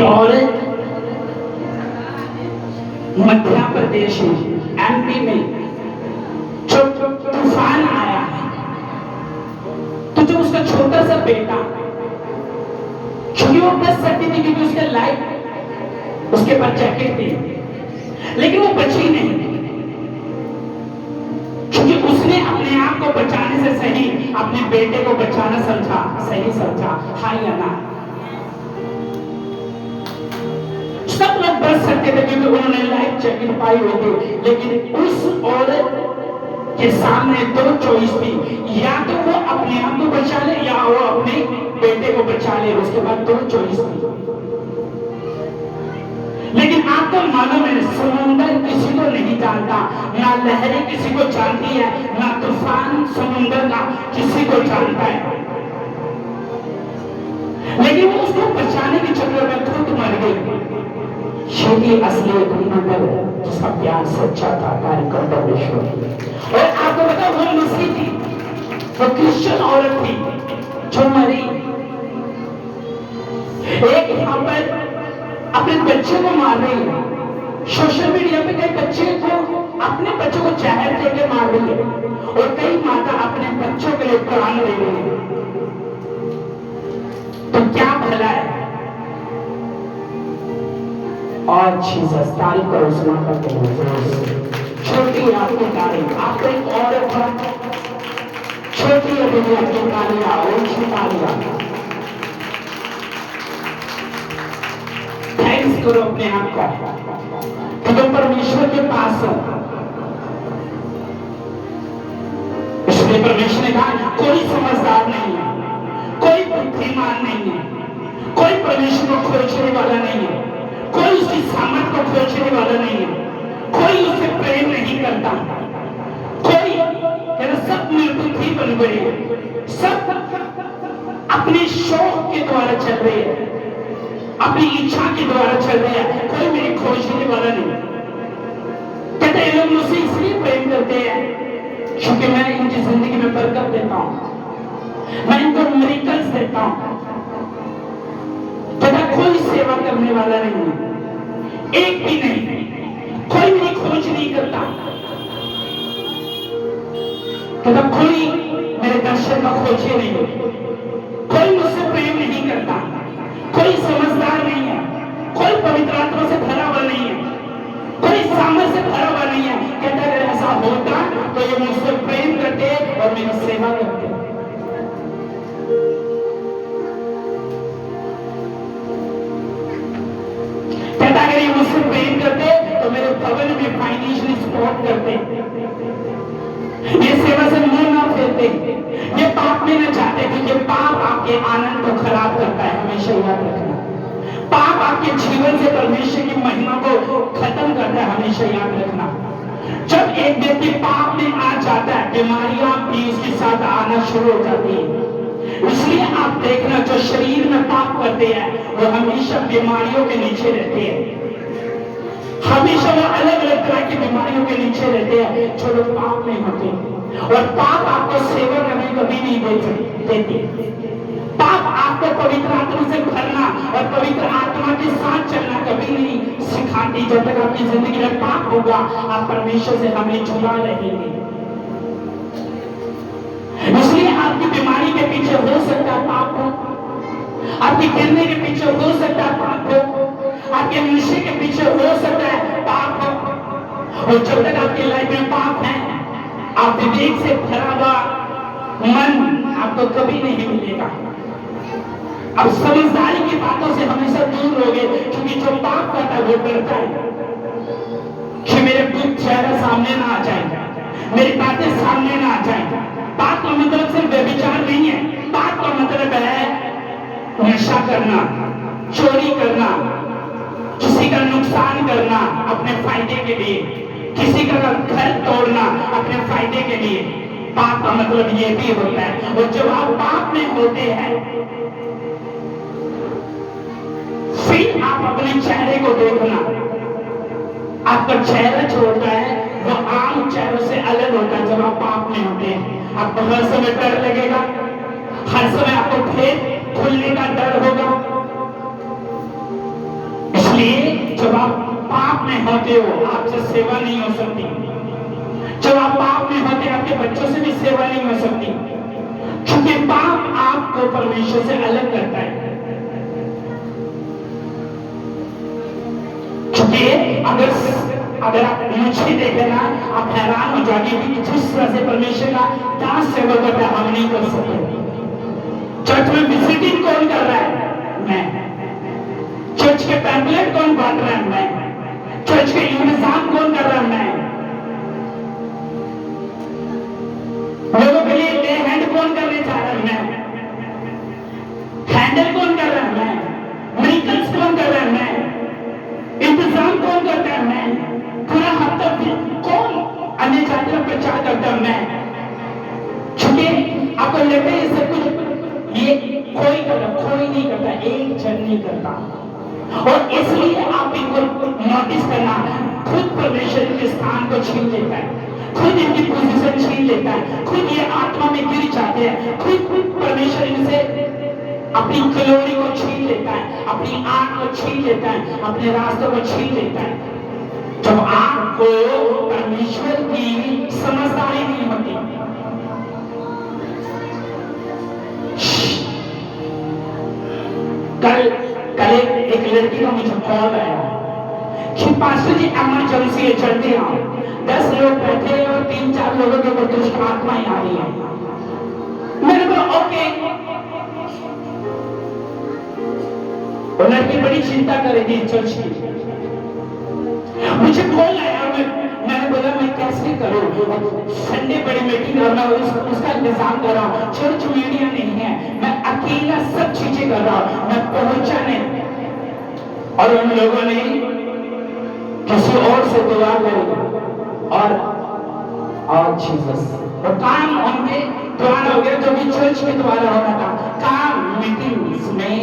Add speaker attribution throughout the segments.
Speaker 1: औरत मध्य प्रदेश में, एमपी में जो तूफान आया, तो जो उसका छोटा सा बेटा, क्योंकि वो बच सकती थी क्योंकि उसके लाइफ उसके पास जैकेट थी, लेकिन वो बची नहीं क्योंकि उसने अपने आप को बचाने से सही अपने बेटे को बचाना समझा, सही समझा। हाँ या ना? सब लोग बच सकते थे क्योंकि उन्होंने लाइफ जैकेट पाई होगी, लेकिन उस औरत के सामने दो चॉइस थी, या तो वो अपने आप को बचा ले या वो अपने बेटे को बचा ले। उसके बाद दो चॉइस थी। लेकिन आपको मालूम है, समुंदर किसी को नहीं जानता, ना लहरें किसी को जानती है, ना तूफान समुंदर का किसी को जानता है, लेकिन वो उसको बचाने के चक्कर में खुद मर गई। यही असली कीमत है जिसका प्यार सच्चा था, कार्यक्रम परमेश्वर। और आपको बताओ, वो मसीह थी, वो क्रिश्चियन औरत थी जो मरी। एक यहाँ पर अपने बच्चे को मार रही है, सोशल मीडिया पे कई बच्चे को अपने बच्चों को जहर देकर मार रही है, और कई माता अपने बच्चों के लिए प्राण दे रही है। तो क्या भला है? और जीसस तारीफ करो, उस माता के लिए। छोटी आपकी तारीफ, आपको एक औरत है, छोटी अभी आपकी तालियां, ऊंची तालियां। थैंक्स करो अपने आप का कि तुम परमेश्वर के पास हो। इसलिए परमेश्वर ने कहा, कोई समझदार नहीं है, कोई बुद्धिमान नहीं है, कोई परमेश्वर को खोजने वाला नहीं है, कोई उसकी सामर्थ को खोजने वाला नहीं है, कोई उससे प्रेम नहीं करता, कोई सब निर्बुद्धि बन गए हैं, सब अपने शौक के द्वारा चल रहे हैं, अपनी इच्छा के द्वारा चल रहे हैं, कोई मेरे खोजने वाला नहीं। कहते हैं लोग मुझसे इसलिए प्रेम करते हैं क्योंकि मैं इनकी जिंदगी में बरकत देता हूं, मैं इनको मिरेकल्स देता हूं। कहता कोई सेवा करने वाला नहीं है, एक भी नहीं, कोई मेरी खोज नहीं करता। कहता कोई मेरे दर्शन का खोजे नहीं, कोई मुझसे प्रेम नहीं करता, कोई समझदार नहीं है, कोई पवित्र आत्मा से भरा हुआ नहीं है, कोई सामर्थ से भरा हुआ नहीं है। कहता अगर ऐसा होता तो ये मुझसे प्रेम करते और मेरी सेवा करते। कहता अगर ये मुझसे प्रेम करते तो मेरे भवन में फाइनेंशियली सपोर्ट करते, ये सेवा से मुंह ना फेरते, ये पाप में न जाते, क्योंकि पाप आपके आनंद को खराब करता है। हमेशा याद रखना, पाप आपके जीवन से परमेश्वर की महिमा को खत्म करता है। हमेशा याद रखना, जब एक व्यक्ति पाप में आ जाता है, बीमारियां भी उसके साथ आना शुरू हो जाती है। इसलिए आप देखना, जो शरीर में पाप करते हैं वो हमेशा बीमारियों के नीचे रहते हैं, हमेशा वो अलग अलग तरह की बीमारियों के नीचे रहते हैं जो लोग पाप में होते हैं। और पाप आपको सेवा करने कभी नहीं देते। पाप आपको पवित्र आत्मा से भरना और पवित्र आत्मा के साथ चलना कभी नहीं सिखाती। जब तक आपकी जिंदगी में पाप होगा, आप परमेश्वर से हमें जुड़ा रहेंगे। इसलिए आपकी बीमारी के पीछे हो सकता है पाप हो, आपके गिरने के पीछे हो सकता है पाप हो, आपके नशे के पीछे हो सकता है पाप हो। और जब तक आपकी लाइफ में पाप है, आप विवेक से भरा हुआ मन आपको कभी नहीं मिलेगा। अब समझदारी की बातों से हमेशा दूर रहोगे, क्योंकि जो पाप करता है वो डरता है कि मेरे बुद्ध चेहरा सामने ना आ जाए, मेरी बातें सामने ना आ जाए। बात का मतलब सिर्फ व्यभिचार नहीं है, बात का मतलब है नशा करना, चोरी करना, किसी का नुकसान करना अपने फायदे के लिए, किसी का घर तोड़ना अपने फायदे के लिए। पाप का मतलब ये भी होता है। और जब आप पाप में होते हैं, फिर आप अपने चेहरे को देखना, आपका चेहरा जो होता है वो आम चेहरों से अलग होता है। जब आप पाप में होते हैं, आपको हर समय डर लगेगा, हर समय आपको भेद खुलने का डर होगा, जब आप पाप में होते हो आपसे सेवा नहीं हो सकती। जब आप पाप में होते आपके बच्चों से भी सेवा नहीं हो सकती, क्योंकि पाप आपको परमेश्वर से अलग करता है। क्योंकि अगर आप मुझे देखे ना, आप हैरान हो जाएंगे कि जिस तरह से परमेश्वर का दास सेवा करता है हम नहीं कर सकते। चर्च में विजिटिंग कौन कर रहा है? मैं। चर्च के पैम्पलेट कौन बांट रहा है? मैं। चर्च के इंतजाम कौन कर रहा है? मैं। लोगों के लिए ले हैंड कौन करने जा रहा है? मैं। हैंडल कौन कर रहा है? मैं। मिरेकल्स कौन कर रहा है? मैं। इंतजाम कौन करता है? मैं। पूरा हफ्ता कौन अन्य जाति का प्रचार करता है? मैं। क्योंकि आपको लगता है ये सब कुछ ये कोई करता, कोई नहीं करता, एक जन नहीं करता। और इसलिए आप इनको नोटिस करना, खुद परमेश्वर के स्थान को छीन लेता है, खुद इनकी पोजीशन छीन लेता है, खुद ये आत्मा में गिर जाते हैं, खुद परमेश्वर इनसे अपनी ग्लोरी को छीन लेता है, अपनी आंख को छीन लेता है, अपने रास्तों को छीन लेता है। जब आपको परमेश्वर की समझदारी नहीं होती। कल एक लड़की का मुझे कॉल आया कि पास्टर जी इमरजेंसी है, जल्दी आओ। 10 लोग बैठे और 3-4 लोगों के ऊपर दुष्ट आत्माएं आ रही है। मैंने बोला ओके। वो लड़की बड़ी चिंता कर रही थी चर्च की। मुझे कॉल आया, मैंने बोला मैं कैसे करूं? संडे बड़ी मीटिंग करना, उसका इंतजाम कर रहा हूं, चर्च मीडिया नहीं है, मैं अकेला सब चीजें कर रहा हूं, मैं पहुंचा नहीं। और उन लोगों ने किसी और से दुआ करी और जीसस और काम उनके द्वारा हो गया, जो भी चर्च के द्वारा होना था। काम मीटिंग्स में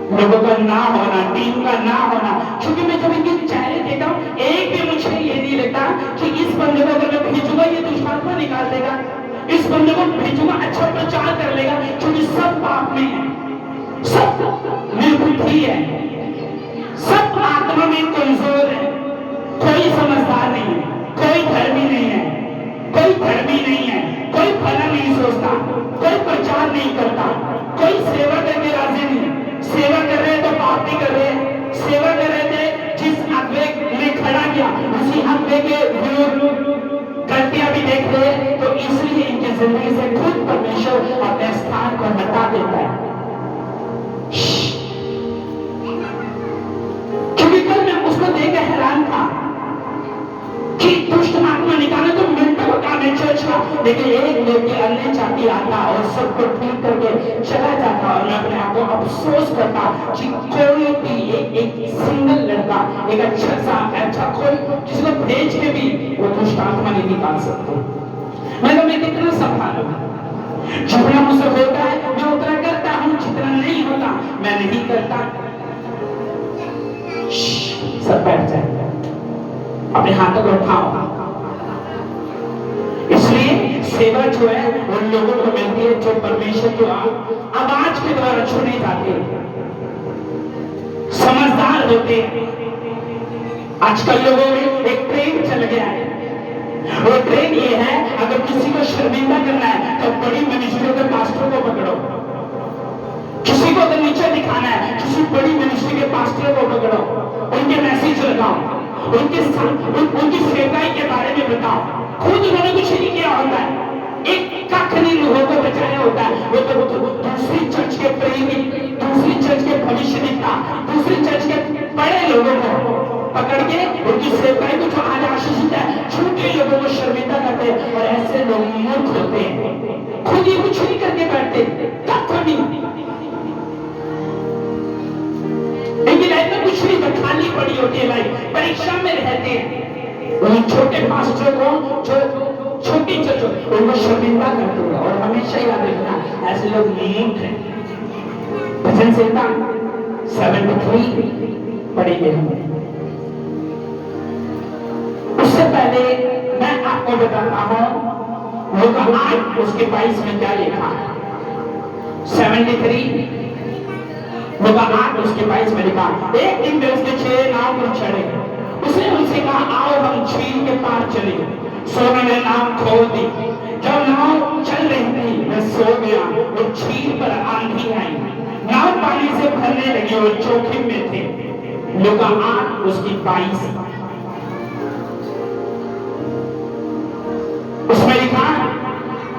Speaker 1: लोगों का ना होना, टीम का ना होना। क्योंकि मैं जब इनके चेहरे देखता हूँ, एक भी मुझे ये नहीं लगता कि इस बंदे को अगर मैं भेजूंगा ये दुष्ट आत्मा निकाल देगा, इस बंदे को भेजूंगा अच्छा प्रचार कर लेगा। क्योंकि सब पाप में है, सब निर्बुद्धि है, सब आत्मा में कमजोर है। कोई समझदार नहीं है, कोई धर्मी नहीं है, कोई धर्मी नहीं है, कोई भला नहीं सोचता, कोई प्रचार नहीं करता, कोई सेवा करके राजी नहीं। सेवा कर रहे तो पाप नहीं कर रहे, सेवा कर रहे थे जिस अगवे में खड़ा किया उसी अगवे के विरुद्ध गलतियां भी देख रहे, तो इसलिए इनकी जिंदगी से खुद परमेश्वर अपने स्थान को हटा देता है। क्योंकि कल मैं उसको देखकर हैरान था कि दुष्ट आत्मा निकालना तो मिनटों का काम है चर्च का, लेकिन एक व्यक्ति अन्य जाति आता और सबको ठीक करके चला जाता। और मैं अपने आप को अफसोस करता कि कोई भी एक सिंगल लड़का, एक अच्छा कोई जिसको भेज के भी वो दुष्ट आत्मा नहीं निकाल सकते। मैं कितना संभालूं? जितना मुझसे होता है मैं उतना करता हूं, जितना नहीं होता मैं नहीं करता। सब बैठ जाए, अपने हाथों को उठाओ। इसलिए सेवा जो है उन लोगों को मिलती है जो परमेश्वर की आवाज के द्वारा चुने जाते हैं, समझदार होते हैं। आजकल लोगों में एक ट्रेंड चल गया है, वो ट्रेंड ये है अगर किसी को शर्मिंदा करना है तो बड़ी मिनिस्ट्रियों के पास्टरों को पकड़ो, किसी को अगर नीचे दिखाना है किसी बड़ी मिनिस्ट्री के पास्टरों को पकड़ो, उनके मैसेज लगाओ, उनकी सेवकाई के बारे में बताओ। खुद उन्होंने कुछ नहीं किया होता है, एक कख नहीं लोगों को बचाया होता है। वो तो दूसरी चर्च के प्रेमी, दूसरी चर्च के भविष्यवक्ता, दूसरी चर्च के बड़े लोगों को पकड़ के उनकी सेवकाई को जो आज आशीषित है, छोटे लोगों को शर्मिंदा करते हैं। और ऐसे लोग मूर्ख होते हैं, खुद ही कुछ नहीं करके बैठते, कख नहीं, इनकी लाइफ में कुछ नहीं, तो खाली पड़ी होती है लाइफ, परीक्षा में रहते हैं। उन छोटे पास्टर को जो छोटी चर्च उनको शर्मिंदा करते हैं। और हमेशा याद रखना ऐसे लोग मूर्ख हैं। भजन संहिता 73 पढ़ेंगे हम। उससे पहले मैं आपको बताता हूं लूका 8 उसके 22 में क्या लिखा है। 73 लुका 8:22 में लिखा, एक दिन वे उसके 6 नाव पर चढ़े। उसने उनसे कहा, आओ हम झील के पार चले। सो मैंने नाव खोल दी। जब नाव चल रही थी मैं सो गया और झील पर आंधी आई। नाव पानी से भरने लगी और जोखिम में थे। लुका 8:22 उसमें लिखा,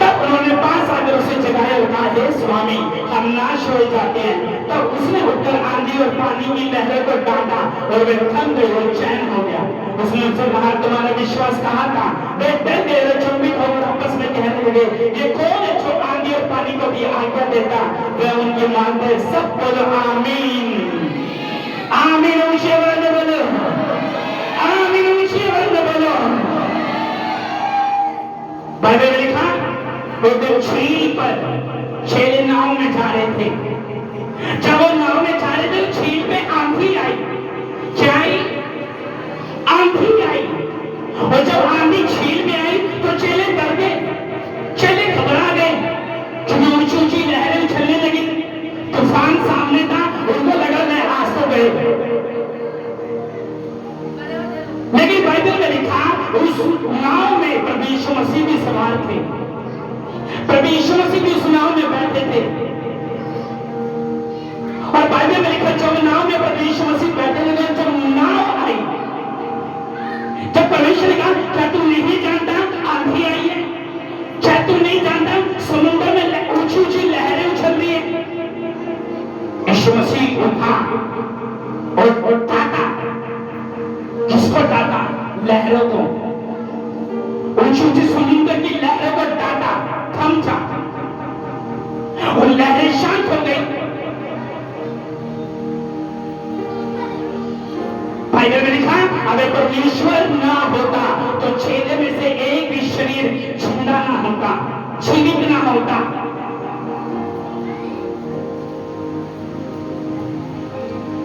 Speaker 1: तब उन्होंने 5 आकर उसे जगाया और कहा, हे स्वामी हम नाश हो जाते हैं। तब उसने उठकर आंधी और पानी की लहरों को डांटा और वे थम गए और चैन हो गया। उसने उनसे कहा, तुम्हारा विश्वास कहाँ था? वे डर गए और चंबित होकर आपस में कहने लगे, ये कौन है जो आंधी और पानी को भी आज्ञा देता? वे उनकी मानते। सब बोलो आमीन आमीन। ऊंचे आवाज में बोलो आमीन। ऊंची आवाज में बोलो। बाइबल में लिखा, वो दिन झील पर चेले नाव में जा रहे थे। जब वो नाव में जा रहे थे झील पे आंधी आई। क्या आई? आंधी आई। और जब आंधी झील में आई तो चेले डर गए, चेले घबरा गए, क्योंकि ऊंची ऊंची लहरें उछलने लगी। तूफान सामने था, उनको लगा मैं आज तो गए। लेकिन बाइबल में लिखा, उस नाव में प्रभु यीशु मसीह भी सवार थे। प्रभु यीशु मसीह भी उस नाव में बैठे थे। और बाइबल में लिखा, जब नाव में प्रभु यीशु मसीह बैठे लगे, जब नाव आई, जब परमेश्वर ने कहा, क्या तू नहीं जानता आंधी आई है? क्या तू नहीं जानता समुद्र में ऊंची ऊंची लहरें उछल रही है? यीशु मसीह उठा और डांटा। किसको डांटा? लहरों को। ऊंची ऊंची समुद्र की लहरों को डांटा, थम जा, और लहरें शांत हो गई। बाइबल में लिखा, अगर परमेश्वर ना होता तो चेले में से एक भी शरीर जिंदा ना होता, जीवित ना होता।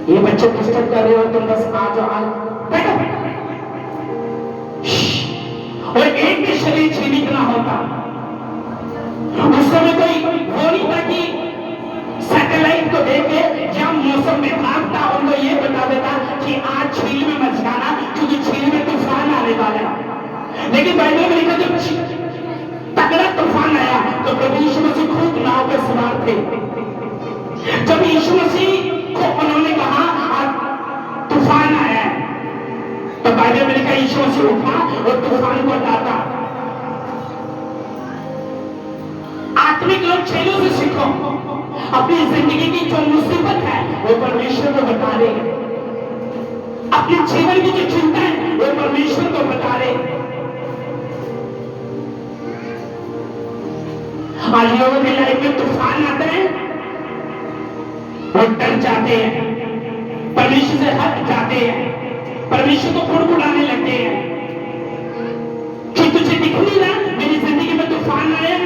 Speaker 1: ये बच्चे पुस्तक कर रहे हो, तुम बस आ जाओ, बैठो। और एक भी शरीर जीवित ना होता। उस समय कोई वो नहीं था कि सैटेलाइट को देखे या मौसम विभाग था उनको ये बता देता कि आज झील में मत जाना क्योंकि झील में तूफान आने वाला है। लेकिन बाइबल में लिखा, जब तगड़ा तूफान आया तो प्रभु यीशु मसीह खुद नाव पर सवार थे। जब यीशु मसीह को उन्होंने कहा आज तूफान आया है, तो बाइबल में लिखा यीशु मसीह उठा और तूफान को डांटा। आत्मिक लोग चेलों से सीखो। अपनी जिंदगी की जो मुसीबत है वो परमेश्वर को बता रहे। अपने जीवन की जो चिंता है वो परमेश्वर को बता रहे। आज लोगों की लाइफ में तूफान आते हैं, वो डर जाते हैं, परमेश्वर से हट जाते हैं, परमेश्वर को बुड़बुड़ाने लगते हैं कि तुझे दिख नहीं रहा मेरी जिंदगी में तूफान आया?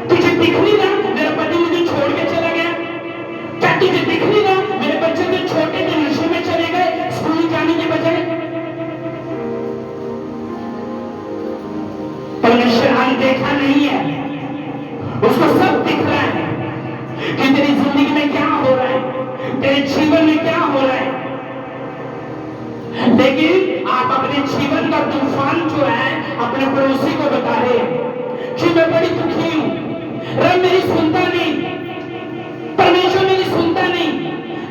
Speaker 1: तुझे दिख नहीं रहा मेरा पति मुझे छोड़ के चला गया? क्या तुझे दिख नहीं रहा मेरे बच्चे जो छोटे थे नशे में चले गए स्कूल जाने के बजाय? परमेश्वर अनदेखा नहीं है, उसको सब दिख रहा है कि तेरी जिंदगी में क्या हो रहा है, तेरे जीवन में क्या हो रहा है। लेकिन आप अपने जीवन का तूफान जो है अपने पड़ोसी को बता रहे हैं कि मैं बड़ी दुखी हूं, रब मेरी सुनता नहीं, परमेश्वर मेरी सुनता नहीं,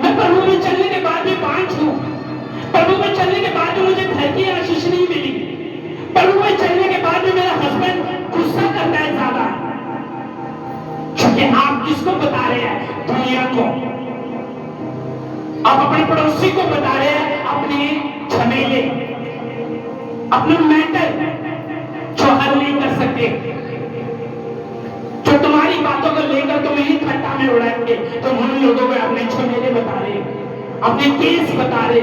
Speaker 1: मैं प्रभु में चलने के बाद भी बांझ हूं, प्रभु में चलने के बाद भी मुझे घर की आशीष नहीं मिली, प्रभु में चलने के बाद भी मेरा हस्बैंड गुस्सा करता है ज्यादा। क्योंकि आप किसको बता रहे हैं? दुनिया को। आप अपने पड़ोसी को बता रहे हैं अपने झमेले, अपने मैटर जो हल नहीं कर सकते, जो तुम्हारी बातों को लेकर तुम्हें ही खट्टा में उड़ाएंगे। तुम उन लोगों को अपने झमेले बता रहे, अपने केस बता रहे।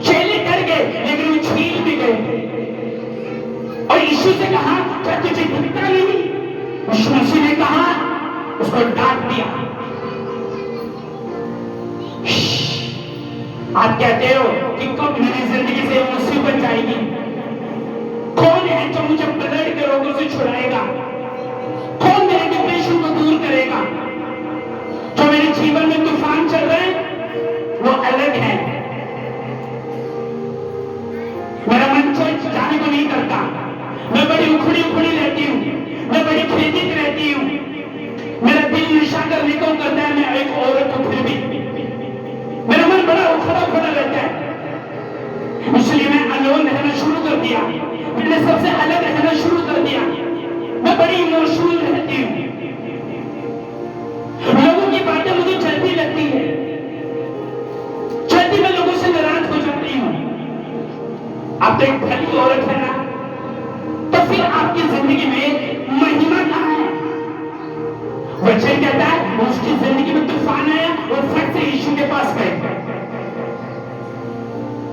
Speaker 1: चेले डर गए लेकिन वो झील भी गए और यीशु से कहा, क्या तुझे दिखता नहीं? यीशु मसीह ने कहा, उसको डांट दिया। आप कहते हो कि कब मेरी जिंदगी से मुसीबत जाएगी? कौन है जो मुझे ब्लड के रोगों से छुड़ाएगा? कौन मेरे डिप्रेशन को दूर करेगा? जो मेरे जीवन में तूफान उखड़ी उखड़ी रहती हूँ, मैं बड़ी खेदित रहती हूँ, मेरा दिल नशा करने को करता है, मैं एक औरत हूँ फिर भी मेरा मन बड़ा उखड़ा उखड़ा रहता है। इसलिए मैं अलोन रहना शुरू कर दिया, मैंने सबसे अलग रहना शुरू कर दिया, मैं बड़ी इमोशनल रहती हूँ, लोगों की बातें मुझे चलती लगती है, चलती मैं लोगों से नाराज हो जाती हूँ। आप तो एक भली औरत है ना, तो फिर आपकी जिंदगी में महिमा कहाँ है? वचन कहता है उसकी जिंदगी में तूफान आया और फट से यीशु के पास गए।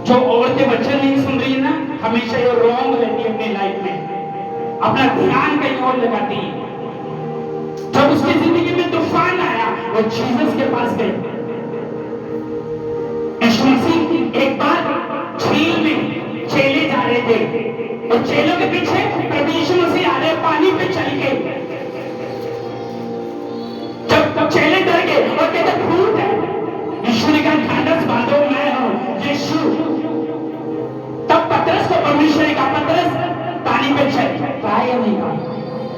Speaker 1: जो औरतें वचन नहीं सुन रही है ना, हमेशा ये रॉन्ग रहती है अपनी लाइफ में, अपना ध्यान कहीं और लगाती है। जब उसकी जिंदगी में तूफान आया वो जीसस के पास गए। यीशु मसीह एक बार झील में चेले जा रहे थे और चेलों के पीछे प्रभु यीशु मसीह आ रहे, पानी पे चल के। जब चेले डर गए और कहते भूत है, यीशु ने कहा ढांढस बांधो, मैं हूं यीशु। तब पतरस को परमेश्वर ने कहा पतरस पानी पे चल, पाया या नहीं पाया?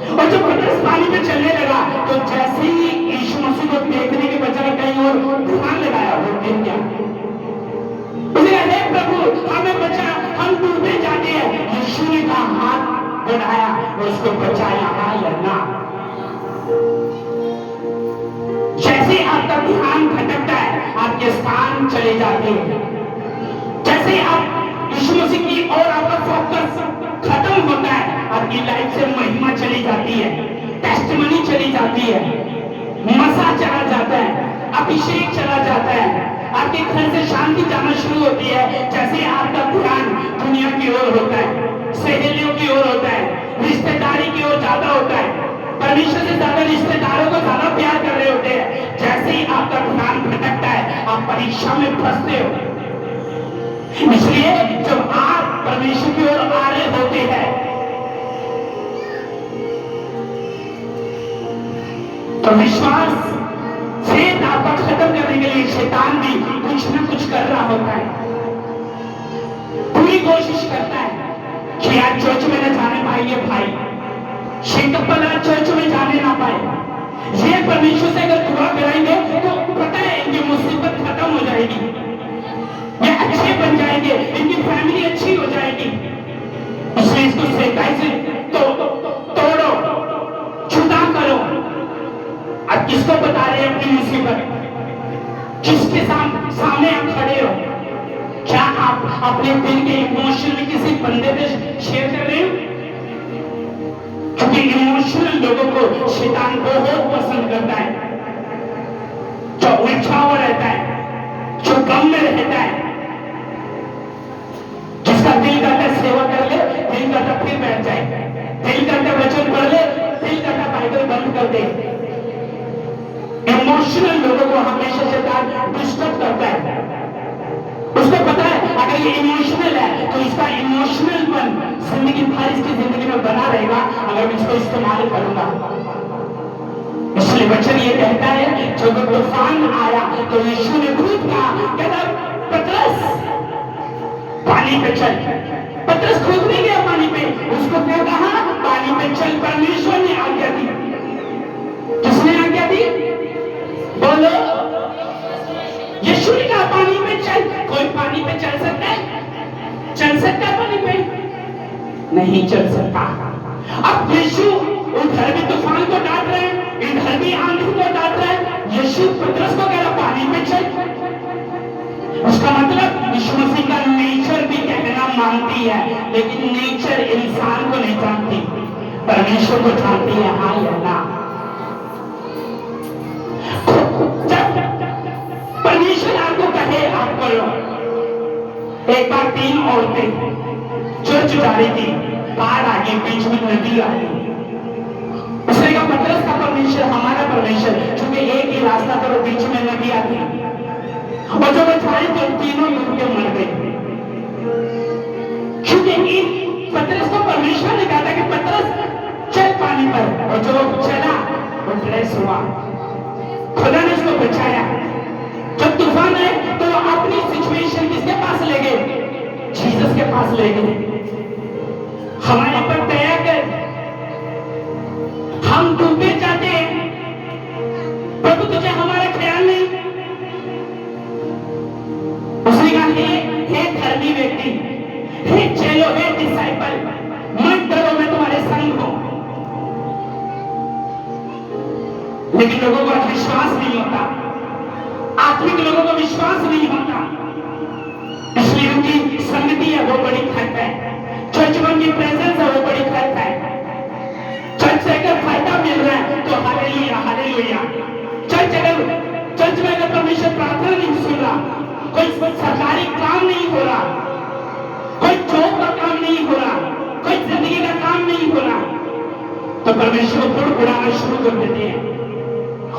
Speaker 1: और जब पतरस पानी पे चलने लगा तो जैसे ही यीशु मसीह को देखने के बजाय कहीं और ध्यान लगाया, वो गिर गया। उसने कहा हे प्रभु हमें बचा, हम डूबे जाते हैं। यीशु ने कहा हाथ बढ़ाया और उसको बचाया, हाँ या ना? जैसे आपका ध्यान भटकता है आपके स्थान चले जाते हैं, जैसे आप यीशु मसीह की और आपका फोकस खत्म होता है, आपकी लाइफ से महिमा चली जाती है, टेस्टिमनी चली जाती है, मसा चला जाता है, अभिषेक चला जाता है, आपके घर से शांति जाना शुरू होती है। जैसे आपका ध्यान दुनिया की ओर होता है, सहेलियों की ओर होता है, रिश्तेदारी की ओर ज्यादा होता है, परमेश्वर से ज्यादा रिश्तेदारों को ज्यादा प्यार कर रहे होते हैं। जैसे ही आपका ध्यान भटकता है आप परीक्षा में फंसते हो। इसलिए जब आप परमेश्वर की ओर आ रहे होते हैं तो विश्वास से आपका खत्म करने के लिए शैतान भी कुछ न कुछ कर रहा होता है, पूरी कोशिश करता है कि आज चर्च में न जाने पाएंगे भाई, शेकअप चर्च में जाने ना पाए। ये परमेश्वर से अगर दुआ कराएंगे तो पता है इनकी मुसीबत खत्म हो जाएगी, ये अच्छे बन जाएंगे, इनकी फैमिली अच्छी हो जाएगी। इसलिए इसको सच्चाई से तोड़ो, जुदा करो। अब किसको बता रहे हैं अपनी मुसीबत? किसके सामने आप खड़े हो? क्या आप अपने दिल के इमोशन में किसी बंदे पे शेयर कर रहे हो? क्योंकि इमोशनल लोगों को शैतान बहुत पसंद करता है, जो उलझा हुआ रहता है, जो गम में रहता है, जिसका दिल करता सेवा कर ले, दिल करता फिर बैठ जाए, दिल करता वचन पढ़ ले, दिल करता बाइबल बंद कर दे। इमोशनल लोगों को हमेशा शैतान डिस्टर्ब करता है। उसको पता है अगर ये इमोशनल है तो इसका इमोशनलपन जिंदगी भर इसकी जिंदगी में बना रहेगा अगर मैं इसको इस्तेमाल करूंगा। इसलिए वचन ये कहता है जब तूफान आया तो यीशु ने खुद कहा, कहता पतरस पानी पे चल। पतरस खुद नहीं गया पानी पे, उसको क्या कहा? पानी पे चल। परमेश्वर ने आज्ञा दी। किसने आज्ञा दी? बोलो। यीशु ने कहा पानी पे चल। कोई पानी पे चल सकता है? चल सकता है पानी पे? नहीं चल सकता। अब यीशु उधर भी तूफान को डांट रहे हैं, इधर भी आंधी को डांट रहे हैं। यीशु पतरस को कह रहा पानी पे चल। उसका मतलब यीशु मसीह का नेचर भी कहना मानती है, लेकिन नेचर इंसान को नहीं जानती, परमेश्वर को जानती है। हाँ या ना? परमेश्वर आपको कहे आप करो। एक बार 3 औरतें चर्च जा रही थी, बाढ़ आ गई, बीच में नदी आ गई। उसने कहा पतरस का परमेश्वर हमारा परमेश्वर, क्योंकि एक ही रास्ता था और बीच में नदी आ गई। और जब बचाए तो तीनों मिलके मर गए, क्योंकि पतरस को परमेश्वर ने कहा था कि पतरस चल पानी पर, और जो चला वो ड्रेस हुआ। खुदा ने उसको बचाया। जब तूफान आए तो अपनी सिचुएशन किसके पास ले गए? जीसस के पास ले गए। हमारे पर दया कर, हे धर्मी व्यक्ति, हे चेलो, हे डिसाइपल, मत डरो, मैं तुम्हारे संग हूं। लेकिन लोगों को विश्वास नहीं होता, आत्मिक लोगों को विश्वास नहीं होता, इसलिए उनकी संगति है वो बड़ी खत है, चर्च में उनकी प्रेजेंस है वो बड़ी खत है। चर्च से अगर फायदा मिल रहा है तो हालेलुया हालेलुया। चर्च में अगर परमेश्वर प्रार्थना नहीं सुन रहा, कोई सरकारी काम नहीं हो रहा, कोई जॉब का काम नहीं हो रहा, कोई जिंदगी का काम नहीं हो रहा, तो परमेश्वर को बुड़बुड़ाना शुरू कर देते हैं,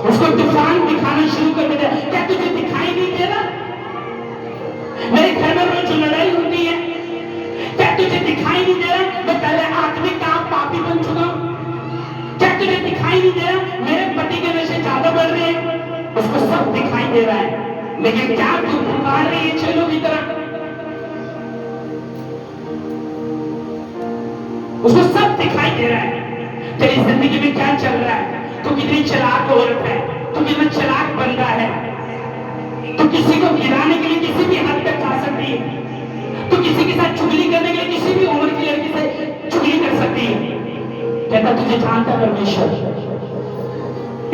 Speaker 1: उसको तूफान दिखाना शुरू कर देते हैं। क्या तुझे दिखाई नहीं दे रहा? मेरे घर में रोज लड़ाई होती है, क्या तुझे दिखाई नहीं दे रहा? मैं पहले आत्मिक काम पापी बन चुका हूं। क्या तुझे दिखाई नहीं दे रहा? मेरे पति के नशे ज्यादा बढ़ रहे हैं, उसको सब दिखाई दे रहा है, लेकिन क्या तू पुकार रही है चलो की तरह? उसको सब दिखाई दे रहा है। तेरी जिंदगी में क्या चल रहा है? तू कितनी चालाक औरत है, तू कितना चालाक बंदा है, तू किसी को गिराने के लिए किसी भी हद तक जा सकती है, तू किसी के साथ चुगली करने के लिए किसी भी उम्र की लड़की से चुगली कर सकती है। कहता तुझे जानता परमेश्वर,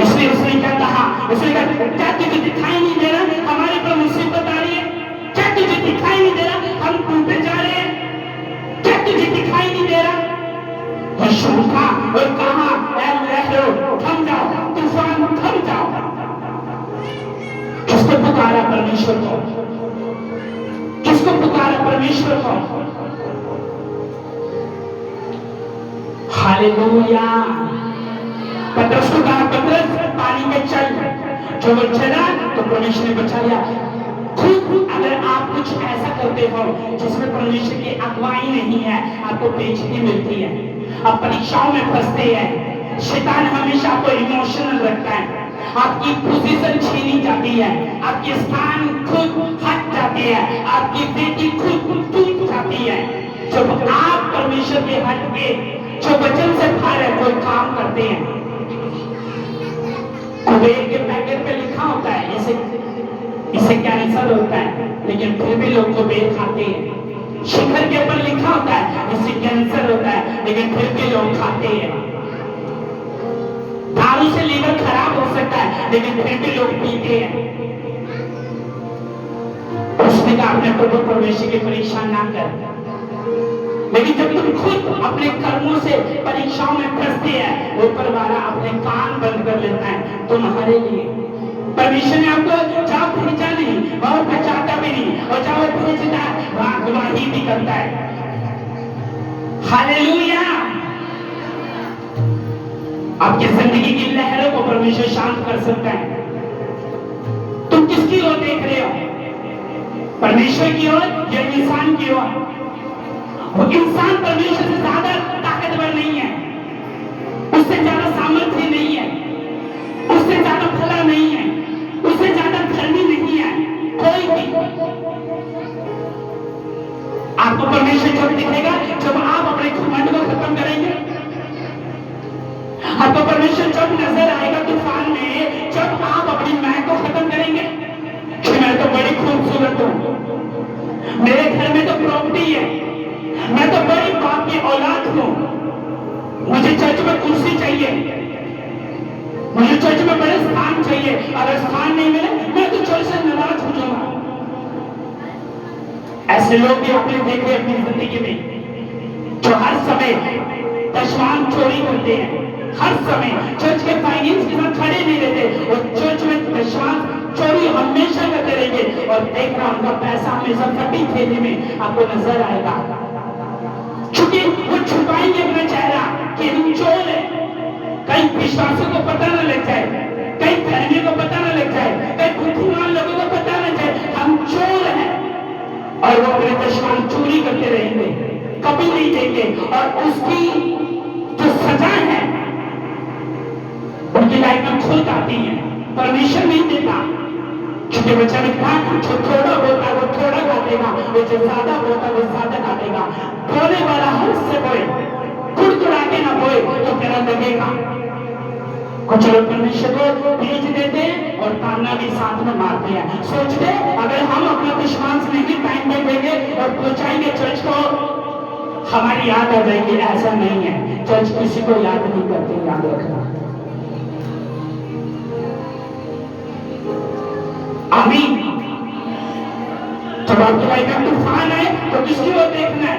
Speaker 1: इसलिए उसने क्या कहा? उसने कहा क्या तुझे दिखाई नहीं दे रहा हमारे पर मुसीबत आ रही है? क्या तुझे दिखाई नहीं दे रहा हम डूबे जा रहे हैं? क्या तुझे दिखाई नहीं दे रहा? यीशु उठा और कहा लहरों थम जाओ, तूफान थम जाओ। किसको पुकारा? परमेश्वर को। किसको पुकारा? परमेश्वर को। हालेलुया। पतरस को कहा पतरस पानी में चल, जो वो चला तो परमेश्वर ने बचा लिया। खुद अगर आप कुछ ऐसा करते हो जिसमें परमेश्वर की अगुवाई नहीं है, आपको बेइज्जती मिलती है, आप परीक्षाओं में फंसते हैं, शैतान हमेशा आपको इमोशनल रखता है, आपकी पोजीशन छीनी जाती है, आपके स्थान खुद हट जाते हैं, आपकी बेटी खुद टूट जाती है। जब आप परमेश्वर के हट के जो वचन से बाहर कोई काम करते हैं, कुबेर के पैकेट पे लिखा होता है इसे कैंसर होता है, लेकिन फिर भी लोग कुबेर खाते हैं। शिखर के ऊपर लिखा होता है इससे कैंसर होता है, लेकिन फिर भी लोग खाते हैं। दारू से लीवर खराब हो सकता है, लेकिन फिर भी लोग पीते हैं। उसने कहा अपने प्रभु परमेश्वर की परीक्षा ना कर। लेकिन जब तुम खुद अपने कर्मों से परीक्षाओं में फंसते हैं, ऊपर वाला अपने कान बंद कर लेता है तुम्हारे लिए। परमेश्वर ने आपको जहाँ भेजा नहीं वहां पहुंचाता भी नहीं, और जहाँ वो भेजता है वहां गवाही भी करता है। हालेलुया। आपकी जिंदगी की लहरों को परमेश्वर शांत कर सकता है। तुम किसकी ओर देख रहे हो? परमेश्वर की ओर या इंसान की ओर? वो इंसान परमेश्वर से ज्यादा ताकतवर नहीं है, उससे ज्यादा सामर्थ्य नहीं है, उससे ज्यादा भला नहीं है, उससे ज्यादा धर्मी नहीं है कोई भी। आपको परमेश्वर जब दिखेगा जब आप अपने घमंड को खत्म करेंगे। आपको परमेश्वर जब नजर आएगा तूफान में, जब आप अपनी मैं को खत्म करेंगे कि मैं तो बड़ी खूबसूरत हूं, मेरे घर में तो प्रॉपर्टी है, मैं तो बड़ी बाप की औलाद हूं, मुझे चर्च में कुर्सी चाहिए, मुझे चर्च में बड़े स्थान चाहिए, अगर स्थान नहीं मिले मैं तो चर्च से नाराज हो जाऊंगा। ऐसे लोग भी आपने देखे अपनी जिंदगी में, जो हर समय दशमांश चोरी करते हैं, हर समय चर्च के फाइनेंस के साथ खड़े नहीं रहते, और चर्च में दशमांश चोरी हमेशा करते रहेंगे, और देखना उनका पैसा हमेशा फटी थैली में आपको नजर आएगा, क्योंकि वो छुपाएंगे अपना चेहरा कि हम चोर है। कई विश्वासियों को पता न लग जाए, कई धर्मियों को पता न लग जाए, कई बुद्धिमान लोगों को पता न जाए हम चोर हैं, और वो अपने दशमांश चोरी करते रहेंगे, कभी नहीं देंगे, और उसकी जो सजा है उनकी लाइफ में खुद आती है, परमिशन नहीं देता। क्योंकि बच्चा ने कहा जो थोड़ा बोलता है वो थोड़ा काटेगा, वो जो ज्यादा बोलता है वो ज्यादा काटेगा। बोले वाला हर से बोए, कुड़कुड़ा के ना बोए तो तेरा लगेगा। कुछ लोग परमेश्वर को भेज देते हैं और ताना भी साथ में मारते हैं, सोचते अगर हम अपना विश्वास नहीं पाएंगे और पहुंचाएंगे चर्च को, हमारी याद आ जाएगी। ऐसा नहीं है, चर्च किसी को याद नहीं करते, याद रखना। आमीन। जब आपकी लाइफ में तूफान है तो किसकी ओर देखना है?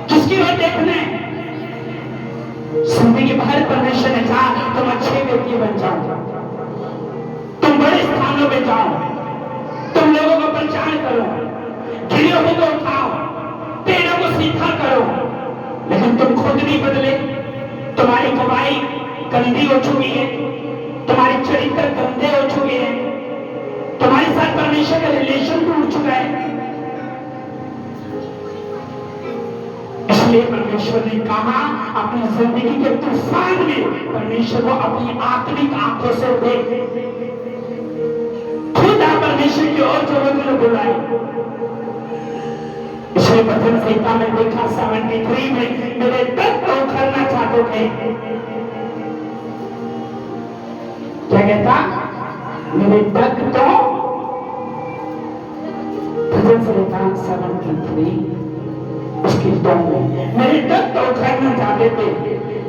Speaker 1: किसकी ओर देखना है? जिंदगी भर परमेश्वर ने कहा तुम अच्छे व्यक्ति बन जाओ, तुम बड़े स्थानों में जाओ, तुम लोगों को प्रचार करो, गिरे हुए को उठाओ, पेड़ों को सीधा करो। लेकिन तुम खुद नहीं बदले, तुम्हारी कमाई गंदी हो चुकी है, तुम्हारे चरित्र गंदे हो चुके हैं, तुम्हारे साथ परमेश्वर का रिलेशन टूट चुका है। इसलिए परमेश्वर ने कहा अपनी जिंदगी के तूफान में परमेश्वर को अपनी आत्मिक आंखों से देख, खुद आप परमेश्वर की ओर जो बुलाए। इसलिए भजन संहिता में देखा 73 में, मेरे तक तो उखड़ना चाहते थे। क्या कहता? मेरे तक तो, भजन संहिता 73 उसकी दम में, मेरे तक तो उखड़ना चाहते थे,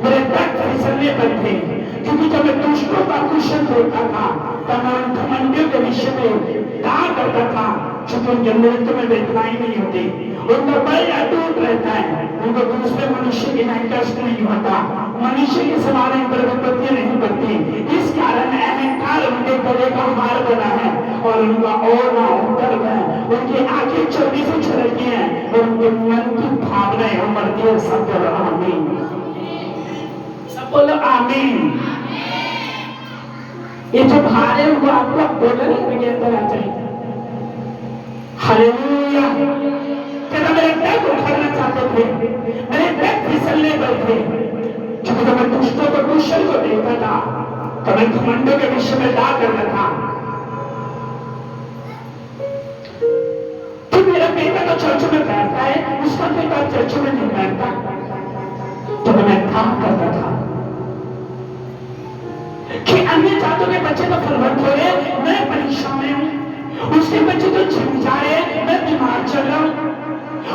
Speaker 1: मेरे तक फिसलने पर थे। क्योंकि जब मैं दुष्टों का कुशल होता था तब मैं उन घमंडियों के विषय में कहा करता था, क्योंकि उनके नृत्य में वेदनाएं नहीं होती, उनका बल अटूट रहता है, उनको दूसरे मनुष्य की नहीं कष्ट नहीं होता, मनुष्य के समान इन पर विपत्तियां नहीं बनती। इस कारण अहंकार उनके गले का हार बना है और उनका ओढ़ना उतर है, उनकी आंखें चर्बी से छलकती हैं और उनके मन की भावनाएं उमड़ती है। सब बोलो आमीन, सब बोलो आमीन। ये जो भार है वो आपको बोलने के अंदर आ जाएगा। हालेलुया। कहता मेरे पैर उखड़ना चाहते थे, मेरे पैर फिसलने पर थे, क्योंकि जब मैं दुष्टों को कुशल को देखता था तो मैं घमंडों के विषय में ला करता था। तो मेरा बेटा तो चर्च में बैठता है, उसका बेटा चर्च में नहीं बैठता। तो मैं काम करता था कि अन्य जातों के बच्चे तो फलवंत हो रहे, मैं परीक्षा में हूं, उसके बच्चे तो जिम जा रहे हैं, मैं बीमार चल रहा हूं,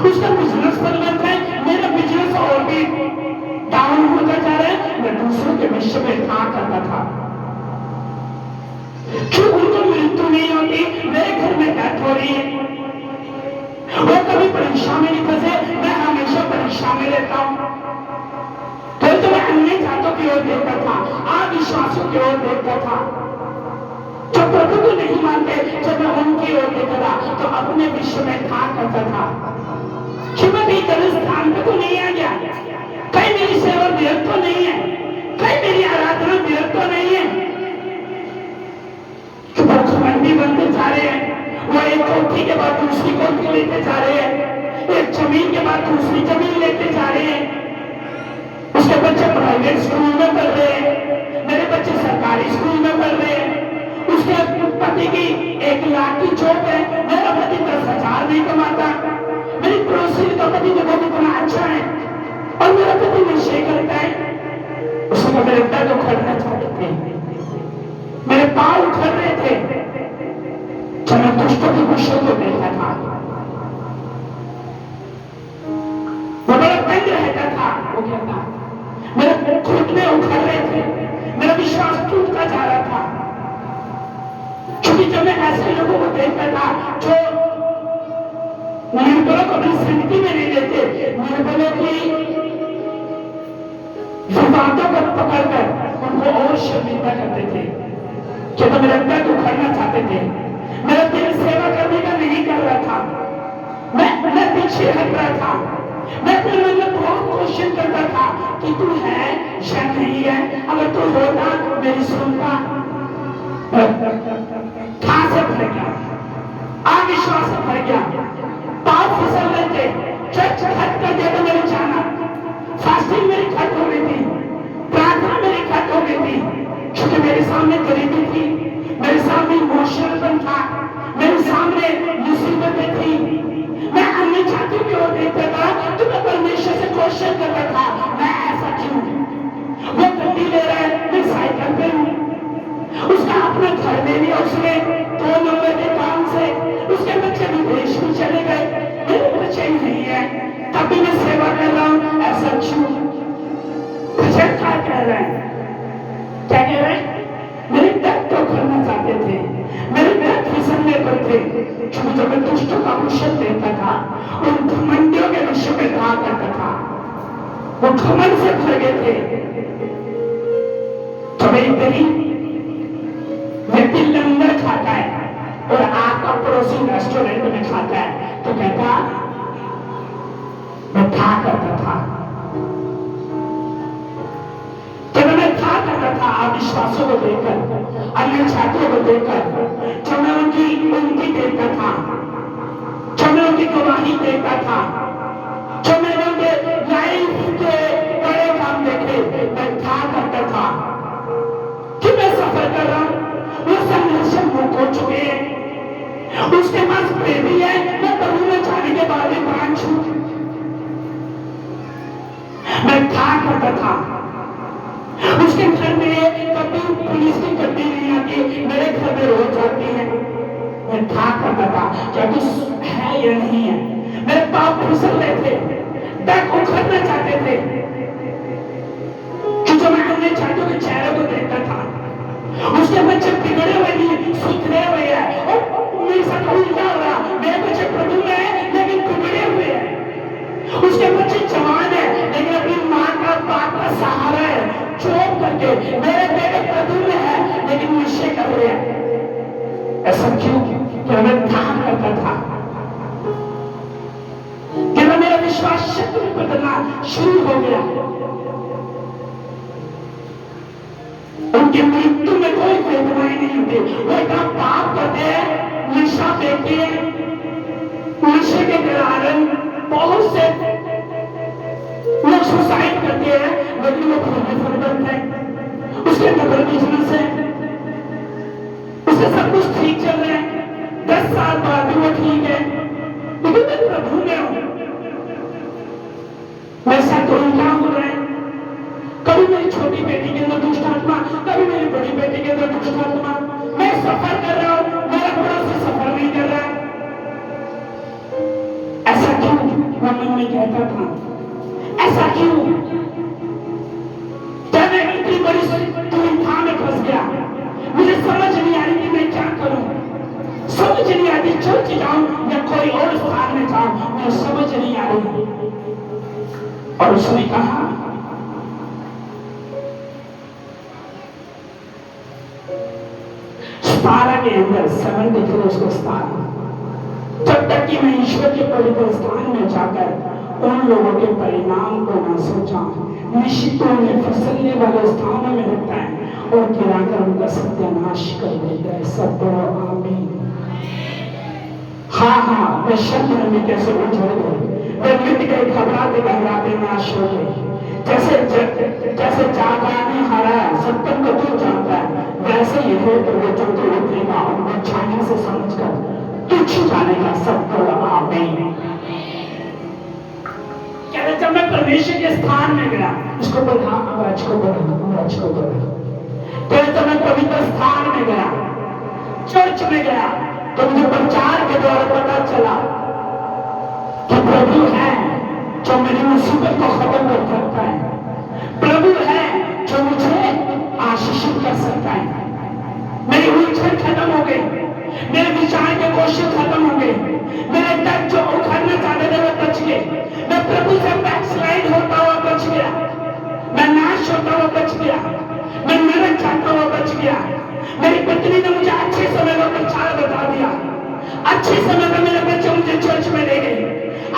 Speaker 1: उसका बिजनेस फलवंत है, मेरा बिजनेस और भी डाउन होता जा रहा है। मैं दूसरों के विषय में था करता था कि उनको मृत्यु नहीं होती, मेरे घर में डेथ हो रही है, वो कभी परीक्षा में नहीं फंसे, मैं हमेशा परीक्षा में रहता हूं। तो मैं अन्य जातों की ओर देखता था, अविश्वासियों की ओर देखता था, जो प्रभु को नहीं मानते, जब मैं उनकी ओर देखता था तो अपने विश्व में था करता था कि मैं भी स्थान पे तो नहीं आ गया, कहीं मेरी सेवा व्यर्थ तो नहीं है, कहीं मेरी आराधना व्यर्थ तो नहीं है। घमंडी बनते जा रहे हैं, वो एक कोठी के बाद दूसरी कोठी लेते जा रहे हैं, एक जमीन के बाद दूसरी जमीन लेते जा रहे हैं। उसके बच्चे प्राइवेट स्कूल में पढ़ रहे हैं, मेरे बच्चे सरकारी स्कूल में पढ़ रहे हैं। उसके पति की 1 लाख की जॉब है, मेरा पति 10,000 नहीं कमाता। मेरी पड़ोसी का पति देखो कितना अच्छा है और मेरा पति नशे करता है। उसको मेरे पैर उखड़ना चाहते थे, मेरे पांव उखड़ रहे थे जब मैं दुष्टों की खुशियों को देखता था। वो बड़ा तंग रहता था, वो कहता मेरे घुटने उखड़ रहे थे, मेरा विश्वास टूटता जा रहा था। क्योंकि जब मैं ऐसे लोगों को देखता था जो निर्बलों को अपनी संगति में नहीं लेते, निर्बलों की विवादों को पकड़कर उनको और शर्मिंदा करते थे, कि तो मेरा पैर उखड़ना चाहते थे। मेरा दिल सेवा करने का नहीं कर रहा था, मैं पीछे हट रहा था। मैं अपने मन में बहुत क्वेश्चन करता था कि तू है या नहीं है, अगर तू होता मेरी सुनता। कहां से भर गया, अविश्वास से भर गया, पांव फिसल रहे थे, चर्च खट कर दिया तो मेरे जाना, फास्टिंग मेरी खट हो गई थी, प्रार्थना मेरी खट हो गई थी, क्योंकि मेरे सामने गरीबी थी, मेरे सामने इमोशनल था, मेरे सामने मुसीबतें थी। मैं अन्य जातियों की ओर देखता था तो मैं परमेश्वर से क्वेश्चन करता था, मैं ऐसा क्यों? वो गड्डी ले रहा है, मैं साइकिल पे हूँ, उसका अपना घर ले लिया उसने 2 नंबर के काम से, उसके बच्चे विदेश में चले गए, क्योंकि जब मैं दुष्टों का भूषण देता था, उन घमंडियों के विषय में कहा करता था, वो घमंड से भर गए थे। जब एक गरीब व्यक्ति लंगर खाता है और आपका पड़ोसी रेस्टोरेंट में खाता है, तो कहता मैं था करता था, जब मैं था करता था अविश्वासों को देखकर, अन्य छात्रों को देखकर, जब मैं उनकी देखता था, जब मैं उनकी गवाही देखता था, जब मैंने उनके लाइफ के बड़े काम देखे, मैं था करता था कि मैं सफर कर रहा हूं, वो संघर्ष मुक्त हो चुके हैं, उसके पास बेबी है, मैं प्रभु में जाने के बाद भी ब्रांच हूं। मैं था करता था, उसके घर में कभी पुलिस की गड्डी नहीं आती, मेरे घर में रोज आती है। मैं था करता था क्या कुछ है या नहीं है, मेरे पाप फिसल रहे थे, बैग उखड़ना चाहते थे, क्योंकि मैं अपने छात्रों के चेहरे को देखता था, उसके बच्चे बिगड़े हुए नहीं, सुधरे हुए हैं, और मेरे साथ उल्टा हो रहा, मेरे बच्चे प्रभु में है लेकिन बिगड़े हुए हैं, उसके बच्चे जवान है लेकिन अपनी माँ का बाप का सहारा है, चोप करके, मेरे बेटे प्रभु में है लेकिन नशे कर रहे हैं। ऐसा क्यों? क्या मैं ध्यान करता था, क्या मेरा विश्वास शक्ति में बदलना शुरू हो गया। उनकी मृत्यु में कोई वेदनाएं नहीं होती, वो इतना पाप करते हैं, नशा देते हैं, नशे के कारण बहुत से लोग सुसाइड करते हैं, लेकिन वो फर्दर है, उसके डबल बिजनेस है, उसके सब कुछ ठीक चल रहा है, 10 साल बाद भी वो ठीक है, लेकिन मैं प्रभु में हूं, मेरे साथ उल्टा हो रहा है। कभी मेरी छोटी बेटी के अंदर दुष्ट आत्मा, कभी मेरी बड़ी बेटी के अंदर दुष्ट आत्मा, मैं सफर कर रहा हूं, मेरा पड़ोसी सफर नहीं कर रहा है। ऐसा क्यों? मैं मन में कहता था, ऐसा क्यों? जब मैं इतनी बड़ी दुविधा में फंस गया, मुझे समझ नहीं आ रही कि मैं क्या करूं, समझ नहीं आ रही चर्च जाऊं या कोई और स्थान में जाऊं, मुझे समझ नहीं आ रही। और उसने कहा, स्थान के अंदर 73 उसको स्थान, जब तक कि मैं ईश्वर के पवित्र स्थान में जाकर उन लोगों के परिणाम को न सोचा, निश्चितों में फिसलने वाले स्थानों में रहता है और गिराकर उनका सत्यानाश कर देता है। सब बोलो आमीन। हाँ, मैं शब्द में कैसे उछल गए, मैं मिट गए, घबराते नाश हो गए, जैसे जागाने हरा सत्यम को तू जानता है, वैसे ही हो तो वो जो तो उठेगा उनको छाया से समझकर तुझ जानेगा। सब बोलो आमीन। कहते जब मैं परमेश्वर के स्थान में गया, इसको बढ़ा, आवाज को बढ़ा, तो जब मैं पवित्र स्थान में गया, चर्च में गया, तो मुझे प्रचार के द्वारा पता चला कि प्रभु है जो मेरी मुसीबत को खत्म कर सकता है, प्रभु है जो मुझे आशीषित कर सकता है। मेरी उलझन खत्म हो गई, मेरे विचार के क्वेश्चन खत्म हो गए, मेरे डर जो उखड़ना चाहते थे वो बच गए, मैं प्रभु से बैकस्लाइड होता हुआ बच गया, मैं नाश होता हुआ बच गया, मैं नरक जाता हुआ बच गया। मेरी पत्नी ने मुझे अच्छे समय में प्रचार बता दिया, अच्छे समय में मेरे बच्चे मुझे चर्च में ले गए,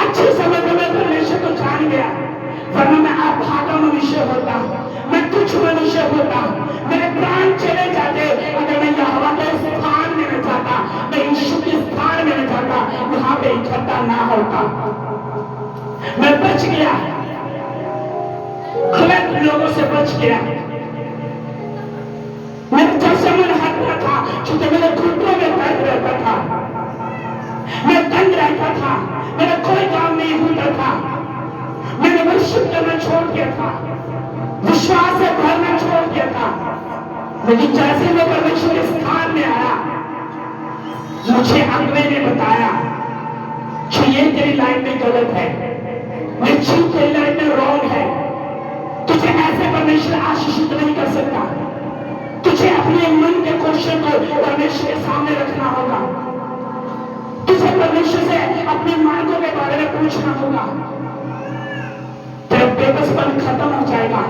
Speaker 1: अच्छे समय में मैं परमेश्वर को जान गया, वरना मैं अभागा मनुष्य होता, मैं तुच्छ मनुष्य होता, मेरे प्राण चले जाते अगर मैं यहोवा के स्थान में न जाता, मैं यीशु के स्थान में न जाता, वहां पे इकट्ठा ना होता। मैं बच गया, गलत लोगों से बच गया। मेरा जैसे मन हटता था, क्योंकि मेरे घुटनों में दर्द रहता था, मैं तंग रहता था, मेरा कोई काम नहीं होता था, मैंने वर्शिप करना छोड़ दिया था, विश्वास से भरना छोड़ दिया था। लेकिन जैसे मैं परमेश्वर के स्थान में आया, मुझे अगले ने बताया कि ये तेरी लाइफ में गलत है, ये चीज तेरी लाइफ में रॉन्ग है, तुझे ऐसे परमेश्वर आशीषित नहीं कर सकता, तुझे अपने मन के क्वेश्चन को परमेश्वर के सामने रखना होगा। परमेश्वर से अपने मार्गों के बारे में पूछना होगा। तेरा बेबसपन खत्म हो जाएगा,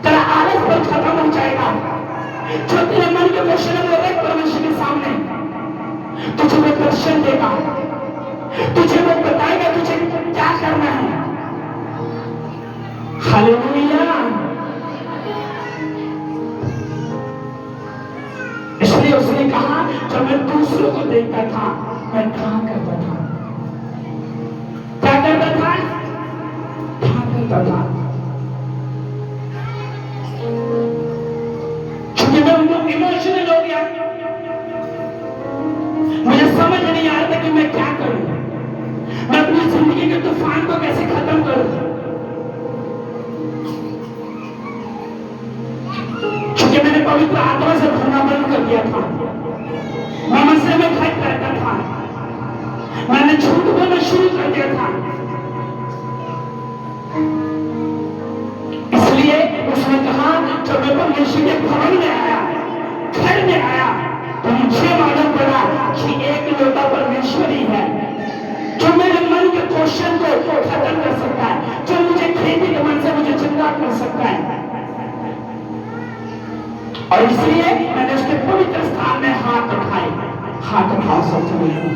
Speaker 1: तेरा आलसपन खत्म हो जाएगा। जो तेरे मन के क्वेश्चन है वो रख परमेश्वर के सामने, तुझे वो दर्शन देगा, तुझे वो बताएगा तुझे क्या करना है। हालेलुया। इसलिए उसने कहा जब मैं दूसरों को देखता था मैं कहा करता था, क्या करता था, कहा करता था। क्योंकि मैं इमोशनल हो गया, मुझे समझ नहीं आ रहा था कि मैं क्या करूं, मैं अपनी जिंदगी के तूफान को कैसे खत्म करूं। क्योंकि मैंने पवित्र आत्मा से भरना बंद कर दिया था, मैं मसले में खट रहता था, मैंने झूठ बोलना शुरू कर दिया था। इसलिए उसने कहा जब मैं परमेश्वर के भवन में आया, घर में आया, तो मुझे मालूम पड़ा कि एक लोटा परमेश्वर ही है जो मेरे मन के क्वेश्चन को खत्म कर सकता है, जो मुझे खेती के मन से मुझे जिंदा कर सकता है। और इसलिए मैंने उसके पवित्र स्थान में हाथ उठाए। हाथ उठाओ सबसे पहले,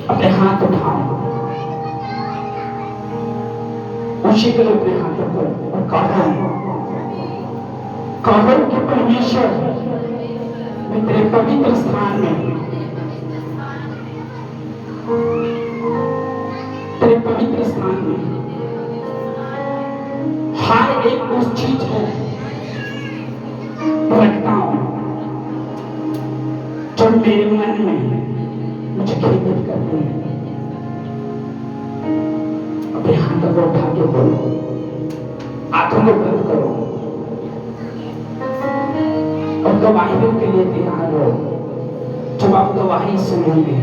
Speaker 1: अपने हाथ उठाओ, ऊंचे करो अपने हाथों को और कहो कि परमेश्वर मैं तेरे पवित्र स्थान में, तेरे पवित्र स्थान में हर एक उस चीज को रखता हूं जो मेरे मन में मुझे खेदित करते हैं। अपने हाथों को उठा के बोलो, आंखों को बंद करो और गवाहियों के लिए तैयार हो। जब आप गवाही सुनोगे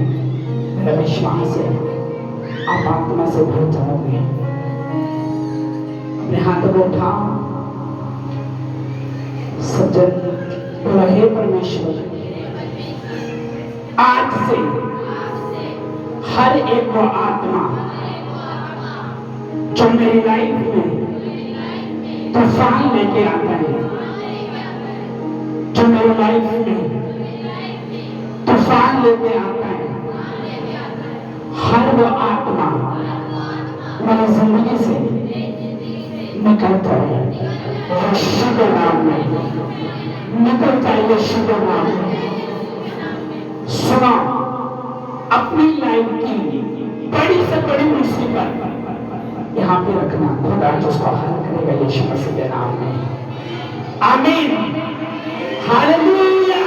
Speaker 1: मेरा विश्वास है आप आत्मा से भर जाओगे। अपने हाथों को उठाओ, सज्जन बोला, हे परमेश्वर आज से हर एक वो आत्मा जो मेरी लाइफ में तूफान लेके आता है, जो मेरी लाइफ में तूफान लेके आता है, हर वो आत्मा मेरी जिंदगी से निकलता है यीशु के नाम में, निकलता है यीशु के नाम में। सुना, अपनी लाइफ की बड़ी से बड़ी मुसीबत यहाँ पे रखना, खुदा जिसको हल करेगा यीशु मसीह के नाम में। आमीन, हालेलुया।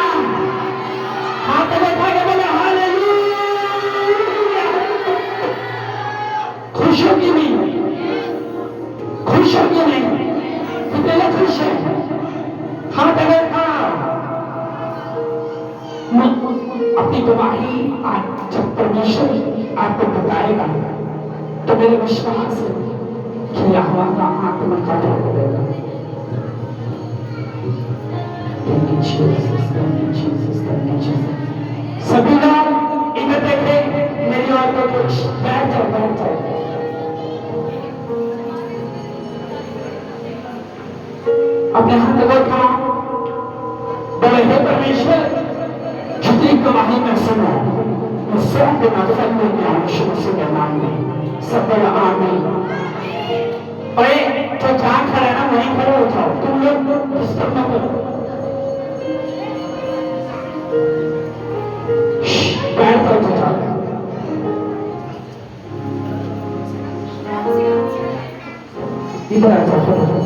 Speaker 1: हाथ उठा के बोले हालेलुया। खुश हो कि नहीं, खुश हो कि नहीं, कितने खुश है। हाथ उठा, अपनी गवाही आज जब परमेश्वर आपको बताएगा तो मेरे विश्वास है कि यहोवा का आत्मा कार्य करेगा। Thank you Jesus, thank you Jesus, thank you Jesus। सभी लोग इधर देखें, मेरी ओर को कुछ बैठ जाओ, बैठ जाओ। अपने हाथ को उठाओ, बोले हे परमेश्वर जितनी गवाही में सुना मैं सब को नफरत में दिया यीशु मसीह के नाम में। सब बोला आमीन। अरे जो जहां खड़ा है ना वहीं खड़े हो जाओ, तुम लोग डिस्टर्ब मत करो, बैठ जाओ। इधर आ जाओ।